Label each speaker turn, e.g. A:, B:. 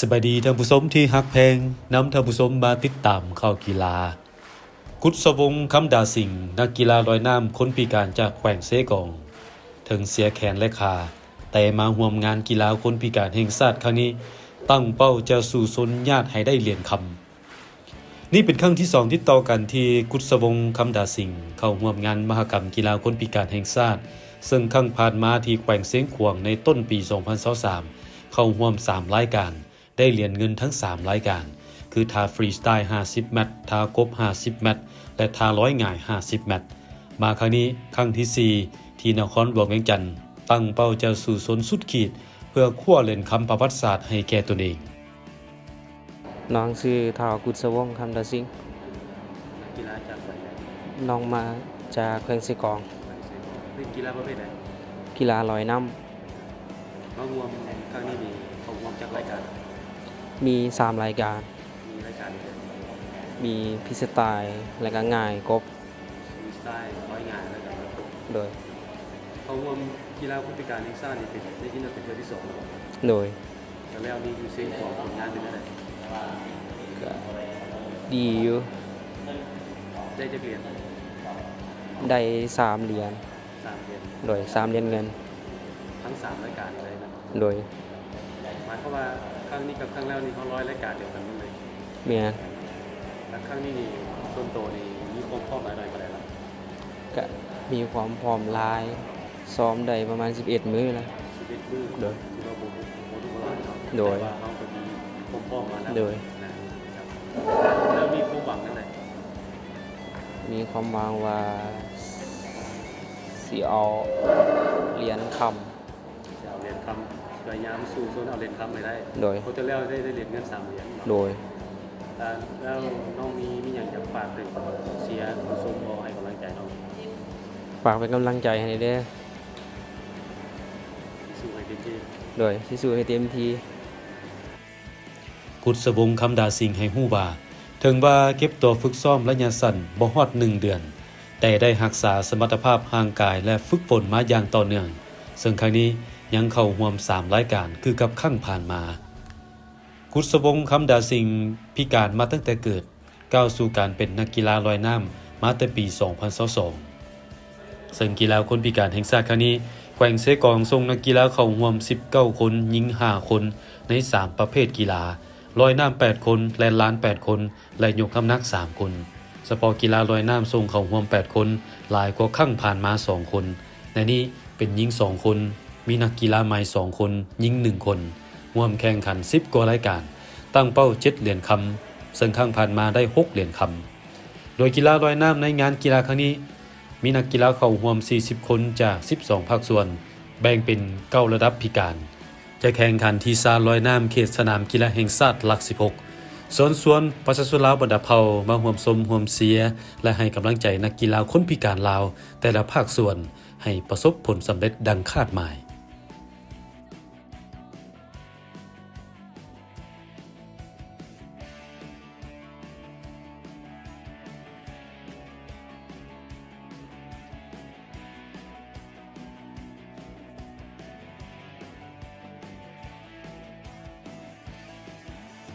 A: สบายดีท่านผู้ชมที่ฮักเพลงนำท่านผู้ชมมาติดตามข่าวกีฬากุศวงศ์คำดาสิงห์นักกีฬาลอยน้ำคนพิการจากแขวงเซกองถึงเสียแขนและขาแต่มาร่วมงานกีฬาคนพิการแห่งชาติครั้งนี้ตั้งเป้าจะสู่ชนญาติให้ได้เหรียญคำนี่เป็นครั้งที่2ติดต่อกันที่กุศวงศ์คำดาสิงห์เข้าร่วมงานมหกรรมกีฬาคนพิการแห่งชาติซึ่งครั้งผ่านมาที่แขวงเสียงขวางในต้นปี 2023เข้าร่วม3รายการได้เหรียญเงินทั้ง3รายการคือท่าฟรีสไตล์50แมตช์ท่ากบ50แมตช์และท่าร้อยหง่าย50แมตช์มาครั้งนี้ครั้งที่4ที่นครหลวงเวียงจันทร์ตั้งเป้าจะสู่ชนสุดขีดเพื่อคว้าเหรียญคำประวัติศาสตร์ให้แก่ตนเอง
B: น้องชื่อท้าวกุศวงศ์คำดาสิงห์
A: กีฬาจากไหน
B: น้องมาจากแขวงเซกอง
A: เล่นกีฬาประเภทไหน
B: กีฬาลอยน้
A: ำมารวมครั้งนี้มีเขารวมจากรายการ
B: มี3รายการ
A: มีรายการ
B: มีพิสไตล์และก็ง่ายกบ
A: มีสไตล์ร้อยงานแล้วกัน
B: โดย
A: เขารวมกีฬาคนพิการแห่งชาตินี่เป็นได้ที่เราเป็นเดือนที่2แล้ว
B: โดย
A: แล้วนี่อยู่เส้นของผลงานเป็นอะไร
B: ก็ดีอยู่
A: ได้จะเรียน
B: ได้3เหรียญ
A: 3เหรียญ
B: โดย3เหรียญเงิน
A: ทั้ง3รายการเลยนะ
B: โดย
A: หมายความว่าครั้งนี้กับครั้งแล้วนี่เขา100รายการเดียวกันหมดเลย
B: เมีย
A: แล้วครั้งนี้นี่ต้นโตนี่มีความพร้อมหลายๆกว่าได้แล้ว
B: ก็มีความพร้อมหลายซ้อมได้ประมาณ11มื้อแล้ว
A: 11มื้อ
B: โดย
A: ที่เราบ่ทุกเวลาเนาะ
B: โดย
A: ว่าเฮาก็มีความพร้อมมาแล้ว
B: โดย
A: แล้วมีความหวังนั่นแหละ
B: มีความหวังว่าสิเอาเหรียญคำ
A: จะเอาเหรียญคำพยายามสู้จนเอาเหรียญคำให้ได้
B: โดย
A: เขาจะแล้วได้เหรียญเงิน3เหรียญ
B: โดย
A: แล้วน้องมีอย่างจะฝากถึงเชียร์ผู้ชมบ่ให้กำลังใจน้อง
B: ฝากเป็นกำลังใจให้เด้อ
A: สู้ให้เต็มที่
B: โดยสิสู้ให้เต็มที่
A: กุศวงศ์คำดาสิงห์ให้ฮู้ว่าถึงว่าเก็บตัวฝึกซ้อมระยะสั้นบ่ฮอด1เดือนแต่ได้รักษาสมรรถภาพร่างกายและฝึกฝนมาอย่างต่อเนื่องซึ่งครั้งนี้ยังเข้าร่วม3รายการคือกับครั้งผ่านมากุศวงศ์คำดาสิงห์พิการมาตั้งแต่เกิดก้าวสู่การเป็นนักกีฬาลอยน้ำมาแต่ปี 2022ซึ่งกีฬาคนพิการแห่งชาติครั้งนี้แขวงเซกองส่งนักกีฬาเข้าร่วม19คนหญิง5คนใน3ประเภทกีฬาลอยน้ำ8คนแล่นลาน8คนและยกน้ำหนัก3คนเฉพาะกีฬาลอยน้ำส่งเข้าร่วม8คนหลายกว่าครั้งผ่านมา2คนในนี้เป็นหญิง2คนมีนักกีฬาใหม่2คนหญิง1คนร่วมแข่งขัน10กว่ารายการตั้งเป้า7เหรียญคำซึ่งครั้งผ่านมาได้6เหรียญคำโดยกีฬาลอยน้ำในงานกีฬาครั้งนี้มีนักกีฬาเข้าร่วม40คนจาก12ภาคส่วนแบ่งเป็น9ระดับพิการจะแข่งขันที่ศาลลอยน้ำเขตสนามกีฬาแห่งชาติหลัก16ส่วนประชาชนลาวบรรดาเผ่ามาร่วมชมร่วมเชียร์และให้กำลังใจนักกีฬาคนพิการลาวแต่ละภาคส่วนให้ประสบผลสำเร็จดังคาดหมาย